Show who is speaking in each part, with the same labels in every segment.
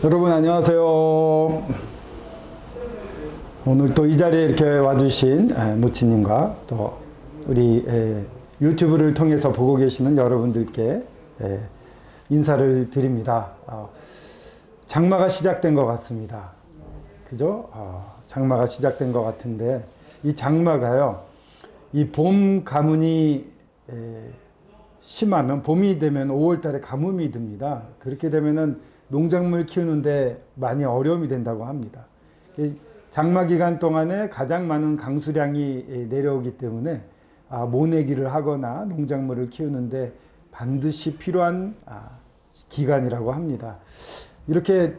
Speaker 1: 여러분 안녕하세요. 오늘 또 이 자리에 이렇게 와주신 모치님과 또 우리 유튜브를 통해서 보고 계시는 여러분들께 인사를 드립니다. 장마가 시작된 것 같습니다. 그죠? 장마가 시작된 것 같은데 이 장마가요, 이 봄 가뭄이 심하면, 봄이 되면 5월 달에 가뭄이 듭니다. 그렇게 되면은 농작물 키우는데 많이 어려움이 된다고 합니다. 장마 기간 동안에 가장 많은 강수량이 내려오기 때문에 모내기를 하거나 농작물을 키우는데 반드시 필요한 기간이라고 합니다. 이렇게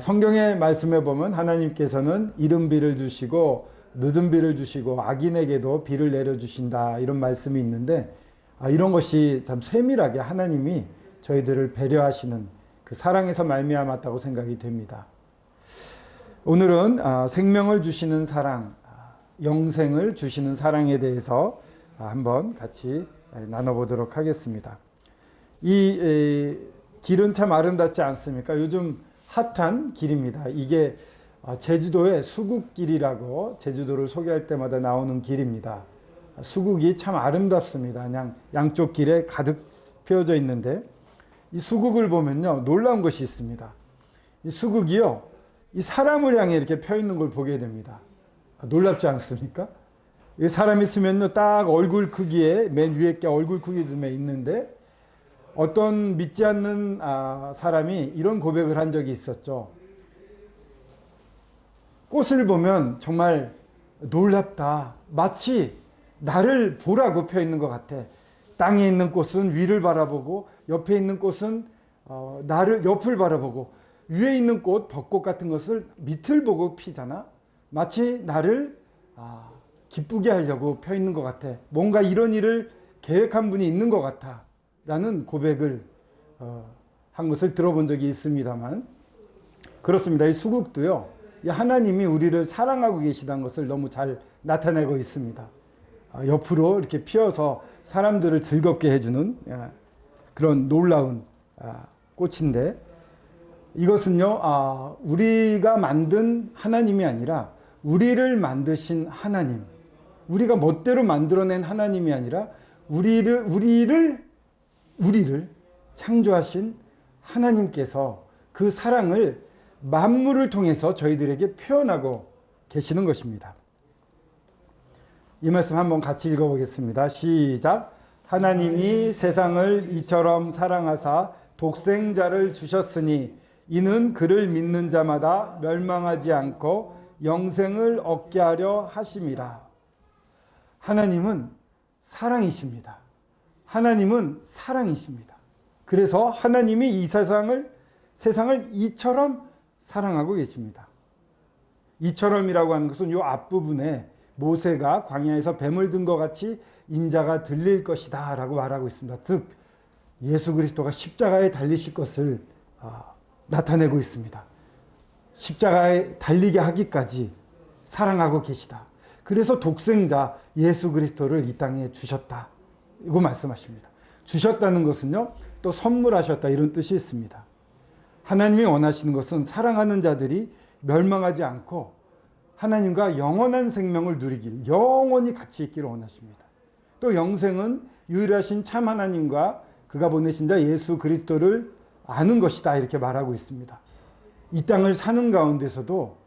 Speaker 1: 성경의 말씀에 보면 하나님께서는 이른 비를 주시고 늦은 비를 주시고 악인에게도 비를 내려주신다, 이런 말씀이 있는데 이런 것이 참 세밀하게 하나님이 저희들을 배려하시는 그 사랑에서 말미암았다고 생각이 됩니다. 오늘은 생명을 주시는 사랑, 영생을 주시는 사랑에 대해서 한번 같이 나눠보도록 하겠습니다. 이 길은 참 아름답지 않습니까? 요즘 핫한 길입니다. 이게 제주도의 수국길이라고 제주도를 소개할 때마다 나오는 길입니다. 수국이 참 아름답습니다. 그냥 양쪽 길에 가득 피어져 있는데 이 수국을 보면요, 놀라운 것이 있습니다. 이 수국이요, 이 사람을 향해 이렇게 펴 있는 걸 보게 됩니다. 놀랍지 않습니까? 이 사람 있으면요, 딱 얼굴 크기에, 맨 위에 게 얼굴 크기쯤에 있는데 어떤 믿지 않는 사람이 이런 고백을 한 적이 있었죠. 꽃을 보면 정말 놀랍다. 마치 나를 보라고 펴 있는 것 같아. 땅에 있는 꽃은 위를 바라보고, 옆에 있는 꽃은 나를 옆을 바라보고, 위에 있는 꽃, 벚꽃 같은 것을 밑을 보고 피잖아. 마치 나를 기쁘게 하려고 펴 있는 것 같아. 뭔가 이런 일을 계획한 분이 있는 것 같아 라는 고백을 한 것을 들어본 적이 있습니다만, 그렇습니다. 이 수국도요, 이 하나님이 우리를 사랑하고 계시다는 것을 너무 잘 나타내고 있습니다. 옆으로 이렇게 피어서 사람들을 즐겁게 해주는 그런 놀라운 꽃인데, 이것은요, 우리가 만든 하나님이 아니라 우리를 만드신 하나님, 우리가 멋대로 만들어낸 하나님이 아니라 우리를 창조하신 하나님께서 그 사랑을 만물을 통해서 저희들에게 표현하고 계시는 것입니다. 이 말씀 한번 같이 읽어보겠습니다. 시작. 하나님이 세상을 이처럼 사랑하사 독생자를 주셨으니 이는 그를 믿는 자마다 멸망하지 않고 영생을 얻게 하려 하심이라. 하나님은 사랑이십니다. 하나님은 사랑이십니다. 그래서 하나님이 이 세상을 이처럼 사랑하고 계십니다. 이처럼이라고 하는 것은 이 앞부분에 모세가 광야에서 뱀을 든 것 같이 인자가 들릴 것이다 라고 말하고 있습니다. 즉 예수 그리스도가 십자가에 달리실 것을 나타내고 있습니다. 십자가에 달리게 하기까지 사랑하고 계시다. 그래서 독생자 예수 그리스도를 이 땅에 주셨다, 이거 말씀하십니다. 주셨다는 것은요, 또 선물하셨다, 이런 뜻이 있습니다. 하나님이 원하시는 것은 사랑하는 자들이 멸망하지 않고 하나님과 영원한 생명을 누리길, 영원히 같이 있기를 원하십니다. 또 영생은 유일하신 참 하나님과 그가 보내신 자 예수 그리스도를 아는 것이다, 이렇게 말하고 있습니다. 이 땅을 사는 가운데서도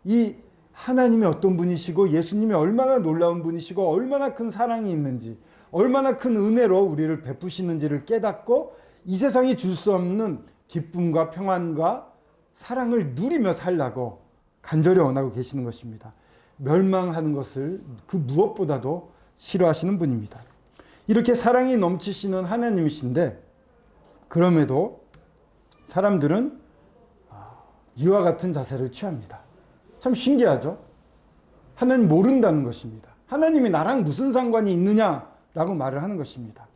Speaker 1: 이 하나님이 어떤 분이시고 예수님이 얼마나 놀라운 분이시고 얼마나 큰 사랑이 있는지, 얼마나 큰 은혜로 우리를 베푸시는지를 깨닫고 이 세상이 줄 수 없는 기쁨과 평안과 사랑을 누리며 살라고 간절히 원하고 계시는 것입니다. 멸망하는 것을 그 무엇보다도 싫어하시는 분입니다. 이렇게 사랑이 넘치시는 하나님이신데, 그럼에도 사람들은 이와 같은 자세를 취합니다. 참 신기하죠? 하나님 모른다는 것입니다. 하나님이 나랑 무슨 상관이 있느냐라고 말을 하는 것입니다.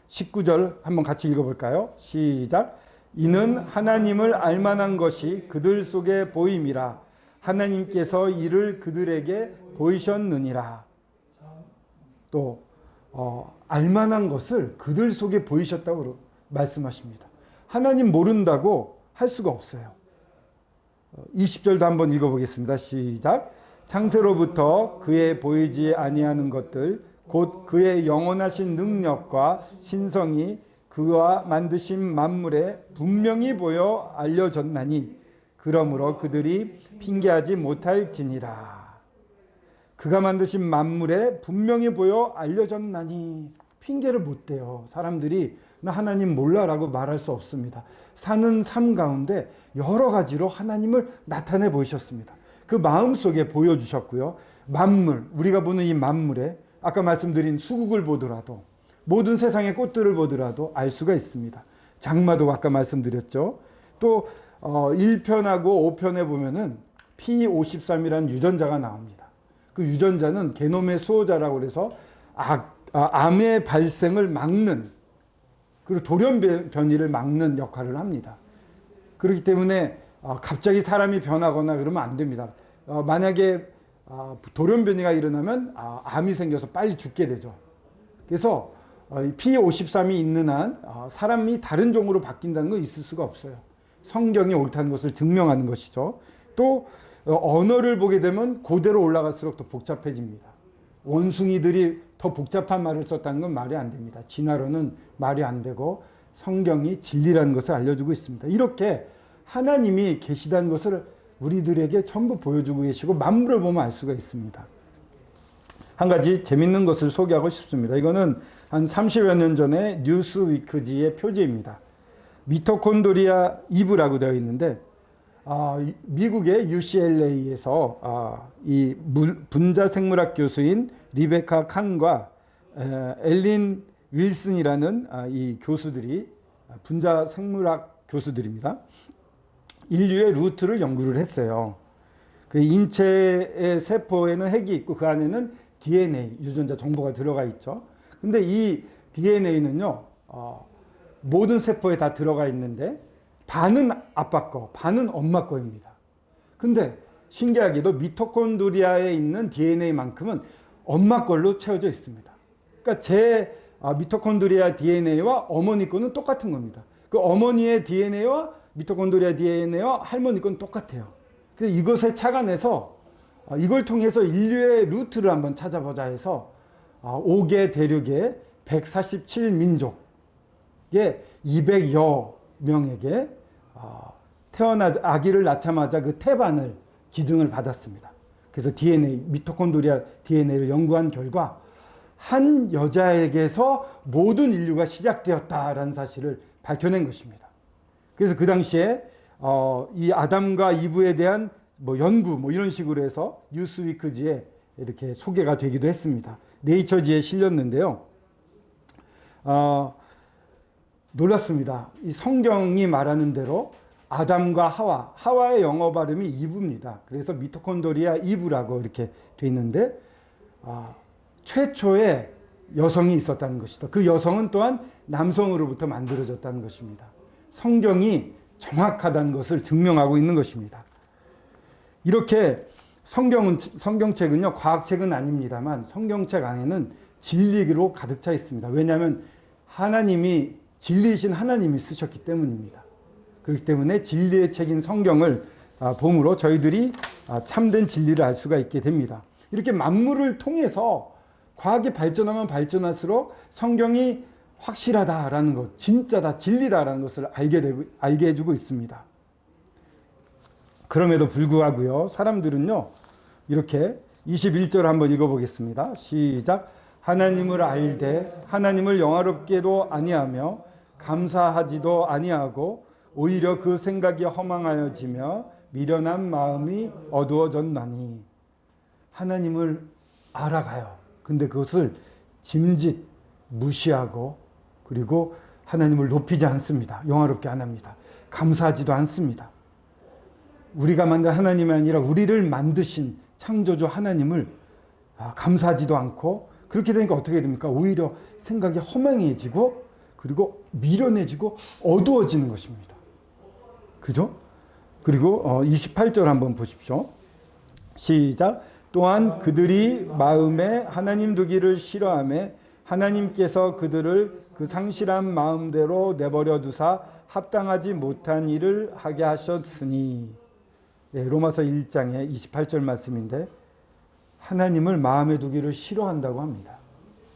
Speaker 1: 19절 한번 같이 읽어볼까요? 시작. 이는 하나님을 알만한 것이 그들 속에 보임이라. 하나님께서 이를 그들에게 보이셨느니라. 또 알만한 것을 그들 속에 보이셨다고 말씀하십니다. 하나님 모른다고 할 수가 없어요. 20절도 한번 읽어보겠습니다. 시작. 창세로부터 그의 보이지 아니하는 것들 곧 그의 영원하신 능력과 신성이 그와 만드신 만물에 분명히 보여 알려졌나니 그러므로 그들이 핑계하지 못할지니라. 그가 만드신 만물에 분명히 보여 알려졌나니 핑계를 못 대요. 사람들이 나 하나님 몰라라고 말할 수 없습니다. 사는 삶 가운데 여러 가지로 하나님을 나타내 보이셨습니다. 그 마음속에 보여주셨고요. 만물, 우리가 보는 이 만물에 아까 말씀드린 수국을 보더라도 모든 세상의 꽃들을 보더라도 알 수가 있습니다. 장마도 아까 말씀드렸죠. 또 1편하고 5편에 보면은 P53이라는 유전자가 나옵니다. 그 유전자는 게놈의 수호자라고 해서 암의 발생을 막는 그리고 돌연 변이를 막는 역할을 합니다. 그렇기 때문에 갑자기 사람이 변하거나 그러면 안 됩니다. 만약에 돌연 변이가 일어나면 암이 생겨서 빨리 죽게 되죠. 그래서 P53이 있는 한 사람이 다른 종으로 바뀐다는 건 있을 수가 없어요. 성경이 옳다는 것을 증명하는 것이죠. 또 언어를 보게 되면 고대로 올라갈수록 더 복잡해집니다. 원숭이들이 더 복잡한 말을 썼다는 건 말이 안 됩니다. 진화론은 말이 안 되고 성경이 진리라는 것을 알려주고 있습니다. 이렇게 하나님이 계시다는 것을 우리들에게 전부 보여주고 계시고 만물을 보면 알 수가 있습니다. 한 가지 재밌는 것을 소개하고 싶습니다. 이거는 한 30여 년 전에 뉴스위크지의 표지입니다. 미토콘드리아 2부라고 되어 있는데 미국의 UCLA에서 이 분자생물학 교수인 리베카 칸과 엘린 윌슨이라는 이 교수들이 분자생물학 교수들입니다. 인류의 루트를 연구를 했어요. 그 인체의 세포에는 핵이 있고 그 안에는 DNA, 유전자 정보가 들어가 있죠. 근데 이 DNA는요, 모든 세포에 다 들어가 있는데 반은 아빠 거, 반은 엄마 거입니다. 근데 신기하게도 미토콘드리아에 있는 DNA만큼은 엄마 걸로 채워져 있습니다. 그러니까 제 미토콘드리아 DNA와 어머니 거는 똑같은 겁니다. 그 어머니의 DNA와 미토콘드리아 DNA와 할머니 건 똑같아요. 그래서 이것에 착안해서 이걸 통해서 인류의 루트를 한번 찾아보자 해서 5개 대륙의 147민족의 200여 명에게 아기를 낳자마자 그 태반을 기증을 받았습니다. 그래서 DNA, 미토콘드리아 DNA를 연구한 결과 한 여자에게서 모든 인류가 시작되었다라는 사실을 밝혀낸 것입니다. 그래서 그 당시에 이 아담과 이브에 대한 연구 이런 식으로 해서 뉴스위크지에 이렇게 소개가 되기도 했습니다. 네이처지에 실렸는데요. 놀랐습니다. 이 성경이 말하는 대로 아담과 하와의 영어 발음이 이브입니다. 그래서 미토콘드리아 이브라고 이렇게 돼 있는데 최초의 여성이 있었다는 것이다. 그 여성은 또한 남성으로부터 만들어졌다는 것입니다. 성경이 정확하다는 것을 증명하고 있는 것입니다. 이렇게 성경책은요, 과학책은 아닙니다만 성경책 안에는 진리로 가득 차 있습니다. 왜냐하면 하나님이 진리이신 하나님이 쓰셨기 때문입니다. 그렇기 때문에 진리의 책인 성경을 봄으로 저희들이 참된 진리를 알 수가 있게 됩니다. 이렇게 만물을 통해서 과학이 발전하면 발전할수록 성경이 확실하다라는 것, 진짜다, 진리다라는 것을 알게 해주고 있습니다. 그럼에도 불구하고요, 사람들은요, 이렇게 21절 한번 읽어보겠습니다. 시작. 하나님을 알되 하나님을 영화롭게도 아니하며 감사하지도 아니하고 오히려 그 생각이 허망하여지며 미련한 마음이 어두워졌나니. 하나님을 알아가요. 근데 그것을 짐짓 무시하고 그리고 하나님을 높이지 않습니다. 영화롭게 안 합니다. 감사하지도 않습니다. 우리가 만든 하나님이 아니라 우리를 만드신 창조주 하나님을 감사하지도 않고, 그렇게 되니까 어떻게 됩니까? 오히려 생각이 허망해지고 그리고 미련해지고 어두워지는 것입니다. 그죠? 그리고 28절 한번 보십시오. 시작. 또한 그들이 마음에 하나님 두기를 싫어하며 하나님께서 그들을 그 상실한 마음대로 내버려 두사 합당하지 못한 일을 하게 하셨으니. 예, 로마서 1장의 28절 말씀인데 하나님을 마음에 두기를 싫어한다고 합니다.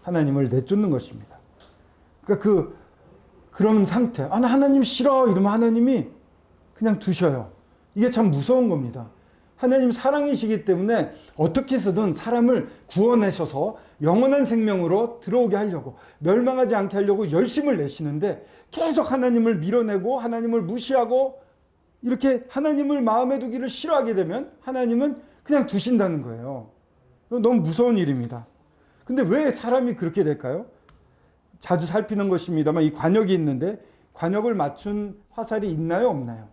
Speaker 1: 하나님을 내쫓는 것입니다. 그러니까 그런 상태, 나 하나님 싫어 이러면 하나님이 그냥 두셔요. 이게 참 무서운 겁니다. 하나님 사랑이시기 때문에 어떻게 해서든 사람을 구원하셔서 영원한 생명으로 들어오게 하려고, 멸망하지 않게 하려고 열심을 내시는데 계속 하나님을 밀어내고 하나님을 무시하고 이렇게 하나님을 마음에 두기를 싫어하게 되면 하나님은 그냥 두신다는 거예요. 너무 무서운 일입니다. 근데 왜 사람이 그렇게 될까요? 자주 살피는 것입니다만 이 관역이 있는데 관역을 맞춘 화살이 있나요, 없나요?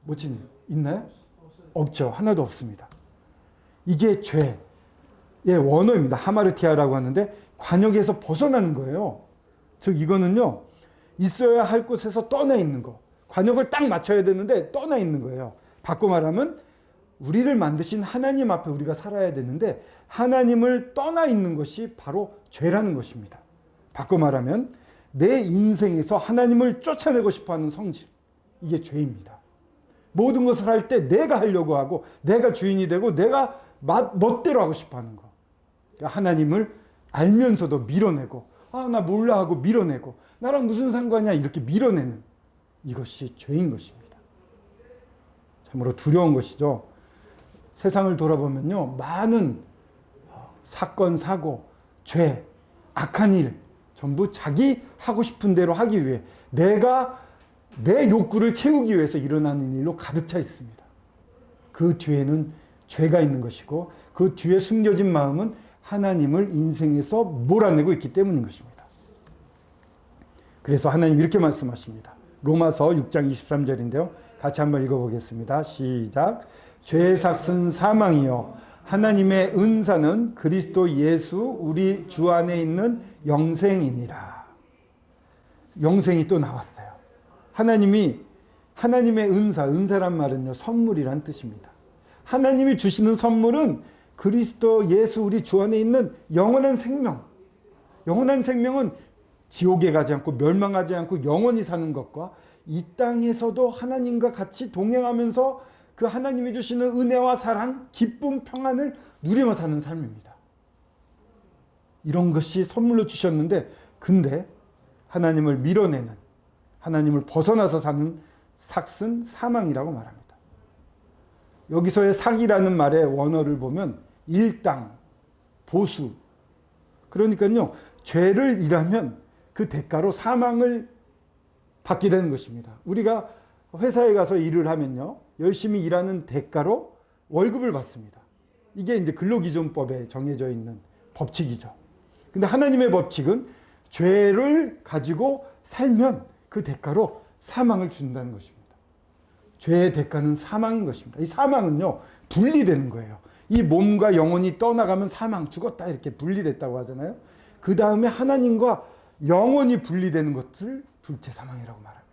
Speaker 1: 모치님, 있나요? 없죠. 하나도 없습니다. 이게 죄의 원어입니다. 하마르티아라고 하는데 관역에서 벗어나는 거예요. 즉 이거는요, 있어야 할 곳에서 떠나 있는 거. 관역을 딱 맞춰야 되는데 떠나 있는 거예요. 바꿔 말하면 우리를 만드신 하나님 앞에 우리가 살아야 되는데 하나님을 떠나 있는 것이 바로 죄라는 것입니다. 바꿔 말하면 내 인생에서 하나님을 쫓아내고 싶어하는 성질, 이게 죄입니다. 모든 것을 할 때 내가 하려고 하고 내가 주인이 되고 내가 멋대로 하고 싶어하는 거. 하나님을 알면서도 밀어내고 나 몰라 하고 밀어내고 나랑 무슨 상관이야 이렇게 밀어내는 이것이 죄인 것입니다. 참으로 두려운 것이죠. 세상을 돌아보면요, 많은 사건, 사고, 죄, 악한 일 전부 자기 하고 싶은 대로 하기 위해 내가 내 욕구를 채우기 위해서 일어나는 일로 가득 차 있습니다. 그 뒤에는 죄가 있는 것이고 그 뒤에 숨겨진 마음은 하나님을 인생에서 몰아내고 있기 때문인 것입니다. 그래서 하나님 이렇게 말씀하십니다. 로마서 6장 23절인데요. 같이 한번 읽어보겠습니다. 시작. 죄의 삭은 사망이요 하나님의 은사는 그리스도 예수 우리 주 안에 있는 영생이니라. 영생이 또 나왔어요. 하나님의 은사란 말은요, 선물이란 뜻입니다. 하나님이 주시는 선물은 그리스도 예수 우리 주 안에 있는 영원한 생명. 영원한 생명은 지옥에 가지 않고 멸망하지 않고 영원히 사는 것과 이 땅에서도 하나님과 같이 동행하면서 그 하나님이 주시는 은혜와 사랑, 기쁨, 평안을 누리며 사는 삶입니다. 이런 것이 선물로 주셨는데 근데 하나님을 밀어내는, 하나님을 벗어나서 사는 삭은 사망이라고 말합니다. 여기서의 삭이라는 말의 원어를 보면 일당, 보수. 그러니까요, 죄를 일하면 그 대가로 사망을 받게 되는 것입니다. 우리가 회사에 가서 일을 하면요, 열심히 일하는 대가로 월급을 받습니다. 이게 이제 근로기준법에 정해져 있는 법칙이죠. 근데 하나님의 법칙은 죄를 가지고 살면 그 대가로 사망을 준다는 것입니다. 죄의 대가는 사망인 것입니다. 이 사망은요, 분리되는 거예요. 이 몸과 영혼이 떠나가면 사망, 죽었다 이렇게 분리됐다고 하잖아요. 그 다음에 하나님과 영혼이 분리되는 것을 둘째 사망이라고 말합니다.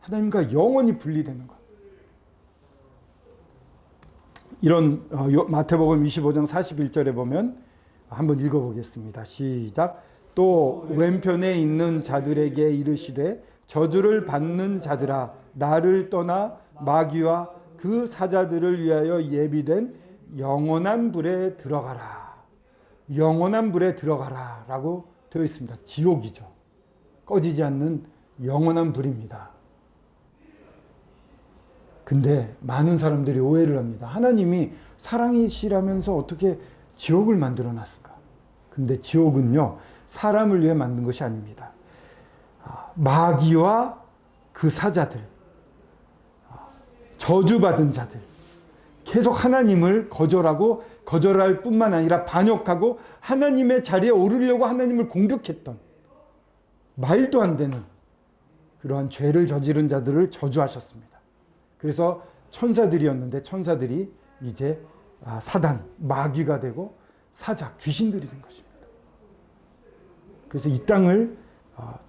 Speaker 1: 하나님과 영혼이 분리되는 것. 이런 마태복음 25장 41절에 보면 한번 읽어보겠습니다. 시작. 또 왼편에 있는 자들에게 이르시되 저주를 받는 자들아 나를 떠나 마귀와 그 사자들을 위하여 예비된 영원한 불에 들어가라. 영원한 불에 들어가라 라고 되어 있습니다. 지옥이죠. 꺼지지 않는 영원한 불입니다. 근데 많은 사람들이 오해를 합니다. 하나님이 사랑이시라면서 어떻게 지옥을 만들어 놨을까? 근데 지옥은요, 사람을 위해 만든 것이 아닙니다. 마귀와 그 사자들, 저주받은 자들, 계속 하나님을 거절하고 거절할 뿐만 아니라 반역하고 하나님의 자리에 오르려고 하나님을 공격했던 말도 안 되는 그러한 죄를 저지른 자들을 저주하셨습니다. 그래서 천사들이었는데 천사들이 이제 사단, 마귀가 되고 사자, 귀신들이 된 것입니다. 그래서 이 땅을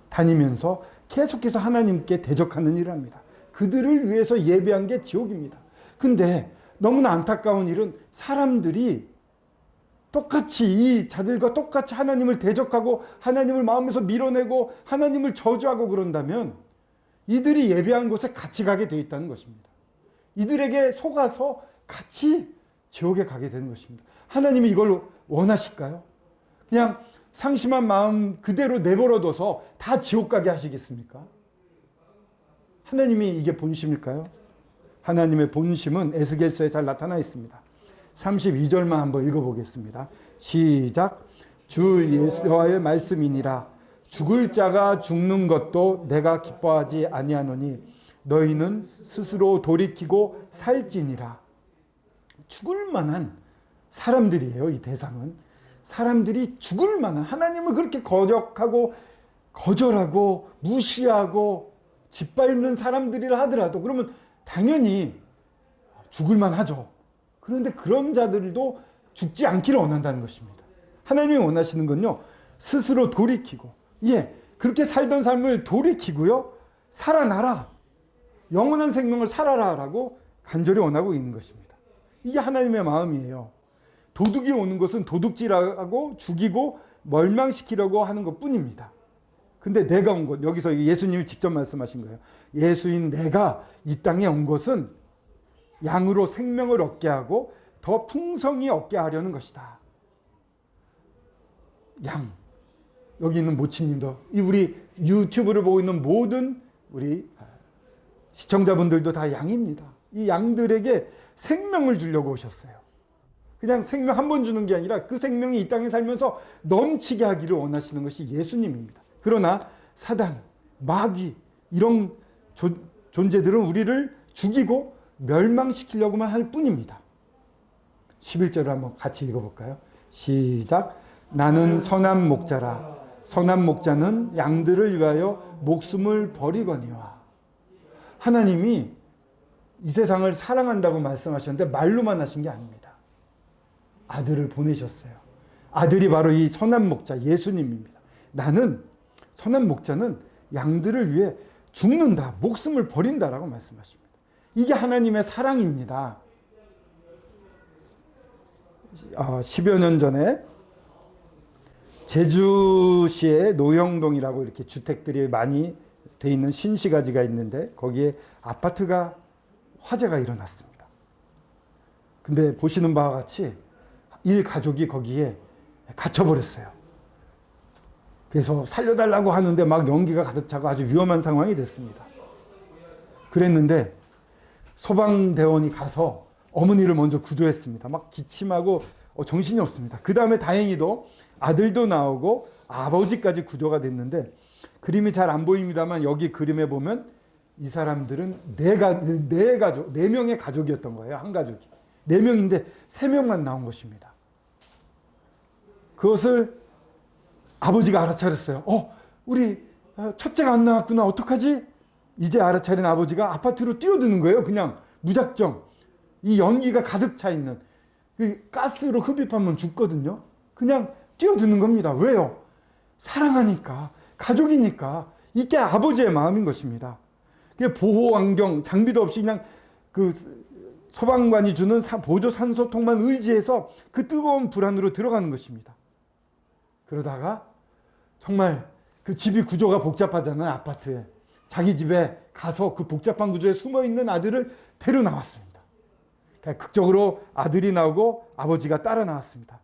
Speaker 1: 다니면서 계속해서 하나님께 대적하는 일을 합니다. 그들을 위해서 예배한 게 지옥입니다. 근데 너무나 안타까운 일은 사람들이 똑같이 이 자들과 똑같이 하나님을 대적하고 하나님을 마음에서 밀어내고 하나님을 저주하고 그런다면 이들이 예배한 곳에 같이 가게 되어 있다는 것입니다. 이들에게 속아서 같이 지옥에 가게 되는 것입니다. 하나님이 이걸 원하실까요? 그냥 상심한 마음 그대로 내버려둬서 다 지옥 가게 하시겠습니까? 하나님이 이게 본심일까요? 하나님의 본심은 에스겔서에 잘 나타나 있습니다. 32절만 한번 읽어보겠습니다. 시작. 주 여호와의 말씀이니라. 죽을 자가 죽는 것도 내가 기뻐하지 아니하노니 너희는 스스로 돌이키고 살지니라. 죽을 만한 사람들이에요. 이 대상은 사람들이 죽을 만한, 하나님을 그렇게 거절하고 무시하고 짓밟는 사람들이라 하더라도 그러면 당연히 죽을 만하죠. 그런데 그런 자들도 죽지 않기를 원한다는 것입니다. 하나님이 원하시는 건요, 스스로 돌이키고, 그렇게 살던 삶을 돌이키고요, 살아나라, 영원한 생명을 살아라 라고 간절히 원하고 있는 것입니다. 이게 하나님의 마음이에요. 도둑이 오는 것은 도둑질하고 죽이고 멸망시키려고 하는 것 뿐입니다. 근데 내가 온 것, 여기서 예수님이 직접 말씀하신 거예요. 예수인 내가 이 땅에 온 것은 양으로 생명을 얻게 하고 더 풍성히 얻게 하려는 것이다. 양. 여기 있는 모치님도, 우리 유튜브를 보고 있는 모든 우리 시청자분들도 다 양입니다. 이 양들에게 생명을 주려고 오셨어요. 그냥 생명 한 번 주는 게 아니라 그 생명이 이 땅에 살면서 넘치게 하기를 원하시는 것이 예수님입니다. 그러나 사단, 마귀 이런 존재들은 우리를 죽이고 멸망시키려고만 할 뿐입니다. 11절을 한번 같이 읽어볼까요? 시작. 나는 선한 목자라. 선한 목자는 양들을 위하여 목숨을 버리거니와. 하나님이 이 세상을 사랑한다고 말씀하셨는데 말로만 하신 게 아닙니다. 아들을 보내셨어요. 아들이 바로 이 선한 목자 예수님입니다. 나는, 선한 목자는 양들을 위해 죽는다, 목숨을 버린다라고 말씀하십니다. 이게 하나님의 사랑입니다. 10여 년 전에 제주시에 노영동이라고 이렇게 주택들이 많이 돼 있는 신시가지가 있는데 거기에 아파트가 화재가 일어났습니다. 근데 보시는 바와 같이 일가족이 거기에 갇혀버렸어요. 그래서 살려달라고 하는데 막 연기가 가득 차고 아주 위험한 상황이 됐습니다. 그랬는데 소방대원이 가서 어머니를 먼저 구조했습니다. 막 기침하고 정신이 없습니다. 그 다음에 다행히도 아들도 나오고 아버지까지 구조가 됐는데, 그림이 잘 안 보입니다만 여기 그림에 보면 이 사람들은 네 가족, 4명의 가족이었던 거예요. 한 가족이. 4명인데 3명만 나온 것입니다. 그것을 아버지가 알아차렸어요. 우리 첫째가 안 나왔구나. 어떡하지? 이제 알아차린 아버지가 아파트로 뛰어드는 거예요. 그냥 무작정. 이 연기가 가득 차 있는, 가스로 흡입하면 죽거든요. 그냥 뛰어드는 겁니다. 왜요? 사랑하니까, 가족이니까. 이게 아버지의 마음인 것입니다. 보호 환경, 장비도 없이 그냥 그 소방관이 주는 보조 산소통만 의지해서 그 뜨거운 불 안으로 들어가는 것입니다. 그러다가 정말 그 집이 구조가 복잡하잖아요. 아파트에. 자기 집에 가서 그 복잡한 구조에 숨어있는 아들을 데려 나왔습니다. 극적으로 아들이 나오고 아버지가 따라 나왔습니다.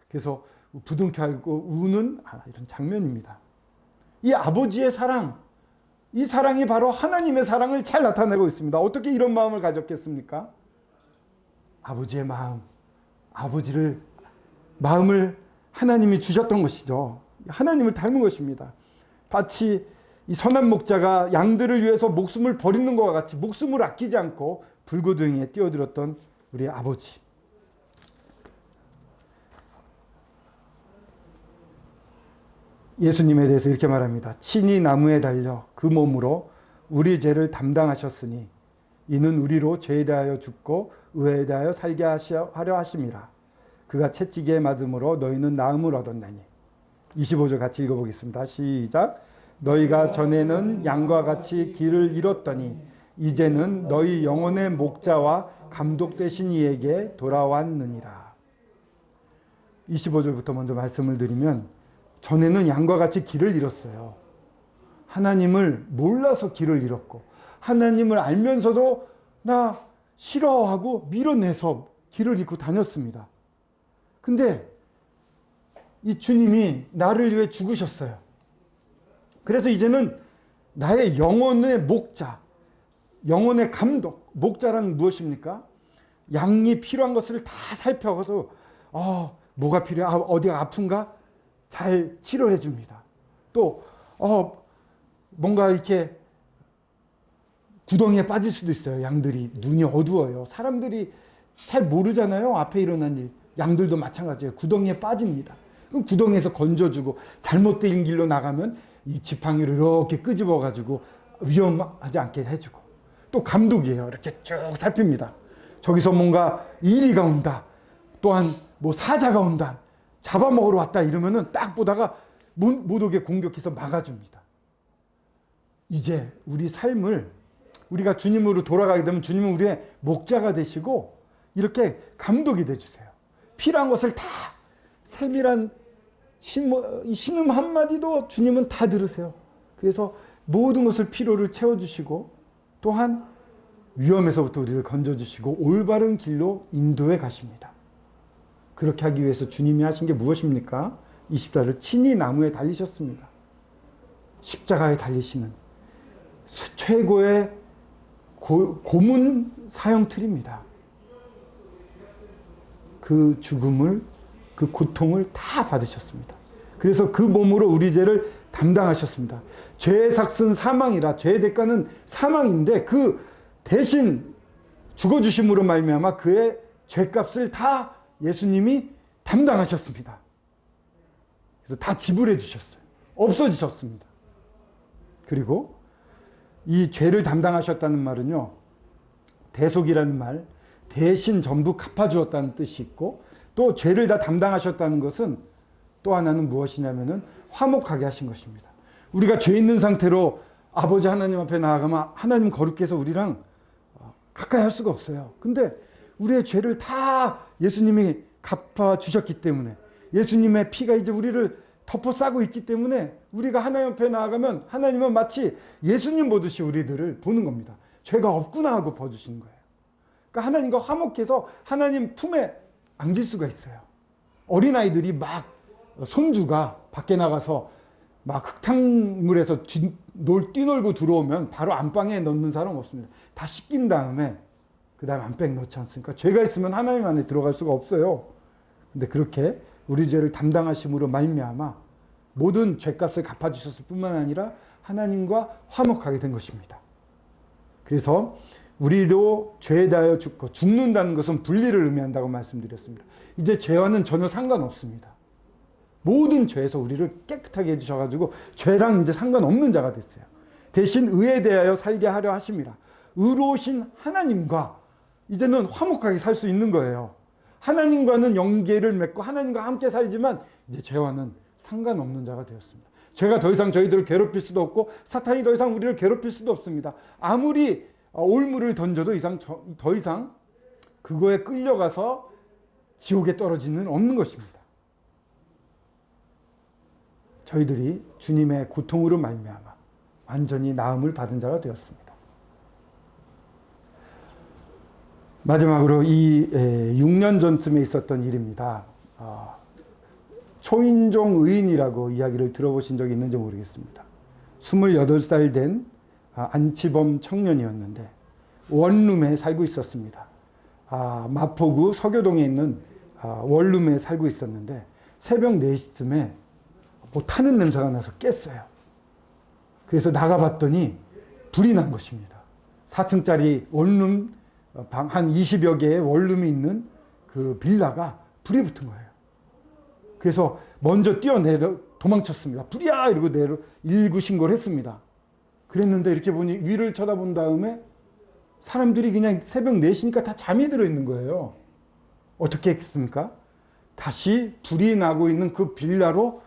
Speaker 1: 그래서 부둥켜 안고 우는 이런 장면입니다. 이 아버지의 사랑, 이 사랑이 바로 하나님의 사랑을 잘 나타내고 있습니다. 어떻게 이런 마음을 가졌겠습니까? 아버지의 마음, 마음을 하나님이 주셨던 것이죠. 하나님을 닮은 것입니다. 마치 이 선한 목자가 양들을 위해서 목숨을 버리는 것과 같이 목숨을 아끼지 않고 불구덩이에 뛰어들었던 우리 아버지. 예수님에 대해서 이렇게 말합니다. 친히 나무에 달려 그 몸으로 우리 죄를 담당하셨으니 이는 우리로 죄에 대하여 죽고 의에 대하여 살게 하려 하심이라. 그가 채찍에 맞음으로 너희는 나음을 얻었나니. 25절 같이 읽어보겠습니다. 시작. 너희가 전에는 양과 같이 길을 잃었더니 이제는 너희 영혼의 목자와 감독 되신 이에게 돌아왔느니라. 25절부터 먼저 말씀을 드리면, 전에는 양과 같이 길을 잃었어요. 하나님을 몰라서 길을 잃었고, 하나님을 알면서도 나 싫어하고 밀어내서 길을 잃고 다녔습니다. 근데 이 주님이 나를 위해 죽으셨어요. 그래서 이제는 나의 영혼의 목자, 영혼의 감독, 목자란 무엇입니까? 양이 필요한 것을 다 살펴서 뭐가 필요해? 어디가 아픈가? 잘 치료해 줍니다. 또 뭔가 이렇게 구덩이에 빠질 수도 있어요. 양들이 눈이 어두워요. 사람들이 잘 모르잖아요. 앞에 일어난 일. 양들도 마찬가지예요. 구덩이에 빠집니다. 그럼 구덩이에서 건져주고 잘못된 길로 나가면 이 지팡이를 이렇게 끄집어 가지고 위험하지 않게 해주고, 또 감독이에요. 이렇게 쭉 살핍니다. 저기서 뭔가 이리가 온다, 또한 뭐 사자가 온다, 잡아먹으러 왔다 이러면은 딱 보다가 못 오게 공격해서 막아줍니다. 이제 우리 삶을 우리가 주님으로 돌아가게 되면 주님은 우리의 목자가 되시고 이렇게 감독이 되주세요. 필요한 것을 다, 세밀한 신음 한마디도 주님은 다 들으세요. 그래서 모든 것을 필요를 채워주시고, 또한 위험에서부터 우리를 건져주시고 올바른 길로 인도해 가십니다. 그렇게 하기 위해서 주님이 하신 게 무엇입니까? 20절을 친히 나무에 달리셨습니다. 십자가에 달리시는 최고의 고문 사형틀입니다. 그 죽음을, 그 고통을 다 받으셨습니다. 그래서 그 몸으로 우리 죄를 담당하셨습니다. 죄의 삭은 사망이라, 죄의 대가는 사망인데 그 대신 죽어주심으로 말미암아 그의 죄값을 다 예수님이 담당하셨습니다. 그래서 다 지불해 주셨어요. 없어지셨습니다. 그리고 이 죄를 담당하셨다는 말은요, 대속이라는 말, 대신 전부 갚아주었다는 뜻이 있고, 또 죄를 다 담당하셨다는 것은 또 하나는 무엇이냐면은 화목하게 하신 것입니다. 우리가 죄 있는 상태로 아버지 하나님 앞에 나아가면 하나님 거룩해서 우리랑 가까이 할 수가 없어요. 근데 우리의 죄를 다 예수님이 갚아주셨기 때문에, 예수님의 피가 이제 우리를 덮어 싸고 있기 때문에 우리가 하나님 앞에 나아가면 하나님은 마치 예수님 보듯이 우리들을 보는 겁니다. 죄가 없구나 하고 봐주시는 거예요. 그러니까 하나님과 화목해서 하나님 품에 안길 수가 있어요. 어린아이들이 막, 손주가 밖에 나가서 막 흙탕물에서 뛰놀고 들어오면 바로 안방에 넣는 사람 없습니다. 다 씻긴 다음에 그 다음에 안방에 넣지 않습니까? 죄가 있으면 하나님 안에 들어갈 수가 없어요. 근데 그렇게 우리 죄를 담당하심으로 말미암아 모든 죄값을 갚아주셨을 뿐만 아니라 하나님과 화목하게 된 것입니다. 그래서 우리도 죄에 대하여 죽고, 죽는다는 것은 분리를 의미한다고 말씀드렸습니다. 이제 죄와는 전혀 상관없습니다. 모든 죄에서 우리를 깨끗하게 해주셔가지고 죄랑 이제 상관없는 자가 됐어요. 대신 의에 대하여 살게 하려 하심이라. 의로우신 하나님과 이제는 화목하게 살 수 있는 거예요. 하나님과는 연계를 맺고 하나님과 함께 살지만 이제 죄와는 상관없는 자가 되었습니다. 죄가 더 이상 저희들을 괴롭힐 수도 없고 사탄이 더 이상 우리를 괴롭힐 수도 없습니다. 아무리 올무를 던져도 더 이상 그거에 끌려가서 지옥에 떨어지는 없는 것입니다. 저희들이 주님의 고통으로 말미암아 완전히 나음을 받은 자가 되었습니다. 마지막으로 이 6년 전쯤에 있었던 일입니다. 초인종 의인이라고 이야기를 들어보신 적이 있는지 모르겠습니다. 28살 된 안치범 청년이었는데 원룸에 살고 있었습니다. 마포구 서교동에 있는 원룸에 살고 있었는데 새벽 4시쯤에 뭐 타는 냄새가 나서 깼어요. 그래서 나가봤더니 불이 난 것입니다. 4층짜리 원룸, 방 한 20여 개의 원룸이 있는 그 빌라가 불이 붙은 거예요. 그래서 먼저 뛰어내려 도망쳤습니다. 불이야! 이러고 119 신고를 했습니다. 그랬는데 이렇게 보니 위를 쳐다본 다음에 사람들이 그냥 새벽 4시니까 다 잠이 들어 있는 거예요. 어떻게 했습니까? 다시 불이 나고 있는 그 빌라로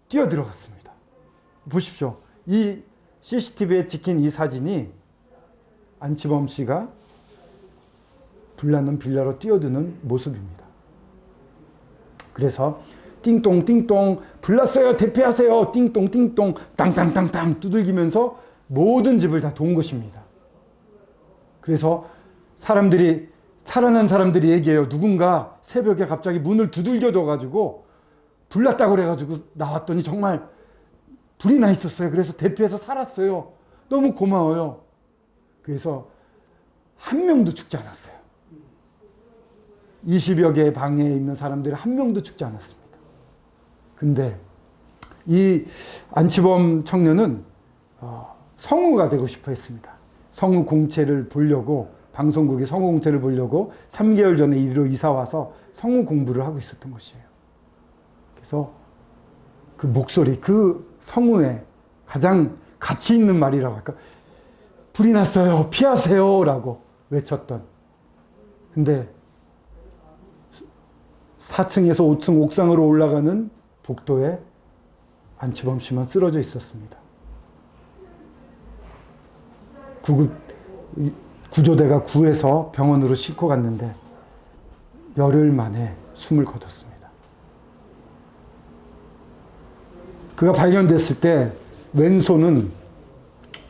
Speaker 1: 뛰어들어갔습니다. 보십시오. 이 CCTV에 찍힌 이 사진이 안치범 씨가 불나는 빌라로 뛰어드는 모습입니다. 그래서 띵동 띵동 불났어요, 대피하세요, 띵동 띵동 땅땅땅땅 두들기면서 모든 집을 다 돈 것입니다. 그래서 사람들이, 살아난 사람들이 얘기해요. 누군가 새벽에 갑자기 문을 두들겨줘가지고 불났다고 그래가지고 나왔더니 정말 불이 나 있었어요. 그래서 대피해서 살았어요. 너무 고마워요. 그래서 한 명도 죽지 않았어요. 20여 개의 방에 있는 사람들이 한 명도 죽지 않았습니다. 근데 이 안치범 청년은 성우가 되고 싶어 했습니다. 성우 공채를 보려고, 방송국의 성우 공채를 보려고 3개월 전에 이리로 이사 와서 성우 공부를 하고 있었던 것이에요. 그래서 그 목소리, 그 성우의 가장 가치 있는 말이라고 할까? 불이 났어요. 피하세요. 라고 외쳤던. 근데 4층에서 5층 옥상으로 올라가는 복도에 안치범 씨만 쓰러져 있었습니다. 구조대가 구해서 병원으로 싣고 갔는데 열흘 만에 숨을 거뒀습니다. 그가 발견됐을 때 왼손은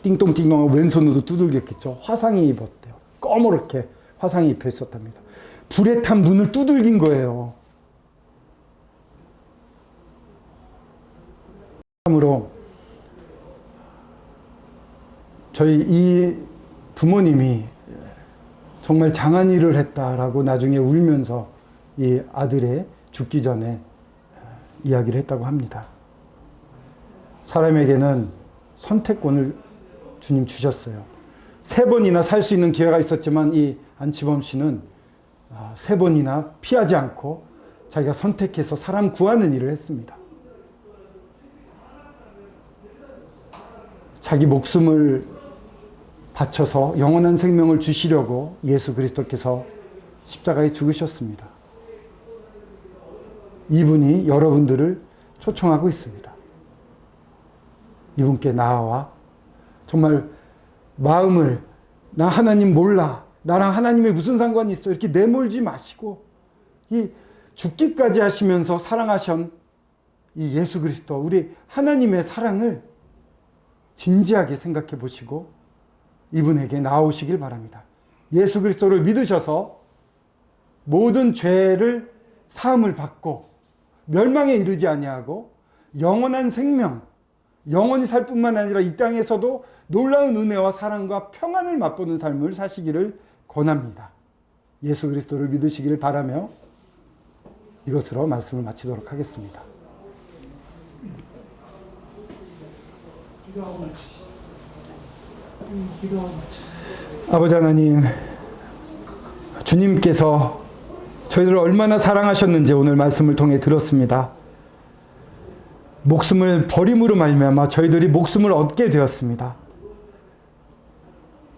Speaker 1: 띵동띵동하고 왼손으로 두들겼겠죠. 화상이 입었대요. 꺼무렇게 화상이 입혀 있었답니다. 불에 탄 문을 두들긴 거예요. 참으로 저희 이 부모님이 정말 장한 일을 했다라고 나중에 울면서 이 아들의 죽기 전에 이야기를 했다고 합니다. 사람에게는 선택권을 주님 주셨어요. 3번이나 살 수 있는 기회가 있었지만 이 안치범 씨는 3번이나 피하지 않고 자기가 선택해서 사람 구하는 일을 했습니다. 자기 목숨을 바쳐서 영원한 생명을 주시려고 예수 그리스도께서 십자가에 죽으셨습니다. 이분이 여러분들을 초청하고 있습니다. 이분께 나와 정말 마음을, 나 하나님 몰라, 나랑 하나님의 무슨 상관이 있어, 이렇게 내몰지 마시고 이 죽기까지 하시면서 사랑하신 이 예수 그리스도, 우리 하나님의 사랑을 진지하게 생각해 보시고 이분에게 나오시길 바랍니다. 예수 그리스도를 믿으셔서 모든 죄를 사함을 받고 멸망에 이르지 아니하고 영원한 생명, 영원히 살 뿐만 아니라 이 땅에서도 놀라운 은혜와 사랑과 평안을 맛보는 삶을 사시기를 권합니다. 예수 그리스도를 믿으시기를 바라며 이것으로 말씀을 마치도록 하겠습니다. 아버지 하나님, 주님께서 저희들을 얼마나 사랑하셨는지 오늘 말씀을 통해 들었습니다. 목숨을 버림으로 말미암아 저희들이 목숨을 얻게 되었습니다.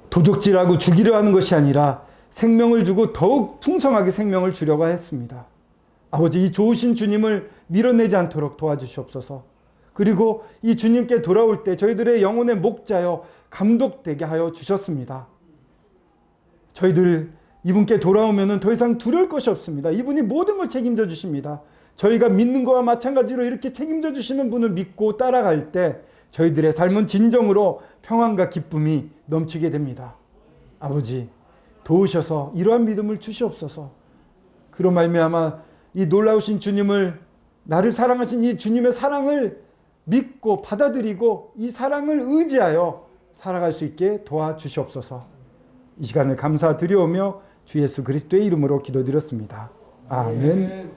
Speaker 1: 도둑질하고 죽이려 하는 것이 아니라 생명을 주고 더욱 풍성하게 생명을 주려고 했습니다. 아버지, 이 좋으신 주님을 밀어내지 않도록 도와주시옵소서. 그리고 이 주님께 돌아올 때 저희들의 영혼의 목자여 감독되게 하여 주셨습니다. 저희들 이분께 돌아오면 더 이상 두려울 것이 없습니다. 이분이 모든 걸 책임져 주십니다. 저희가 믿는 것과 마찬가지로 이렇게 책임져 주시는 분을 믿고 따라갈 때 저희들의 삶은 진정으로 평안과 기쁨이 넘치게 됩니다. 아버지, 도우셔서 이러한 믿음을 주시옵소서. 그로 말미암아 이 놀라우신 주님을, 나를 사랑하신 이 주님의 사랑을 믿고 받아들이고 이 사랑을 의지하여 살아갈 수 있게 도와주시옵소서. 이 시간을 감사드리오며 주 예수 그리스도의 이름으로 기도드렸습니다. 아멘.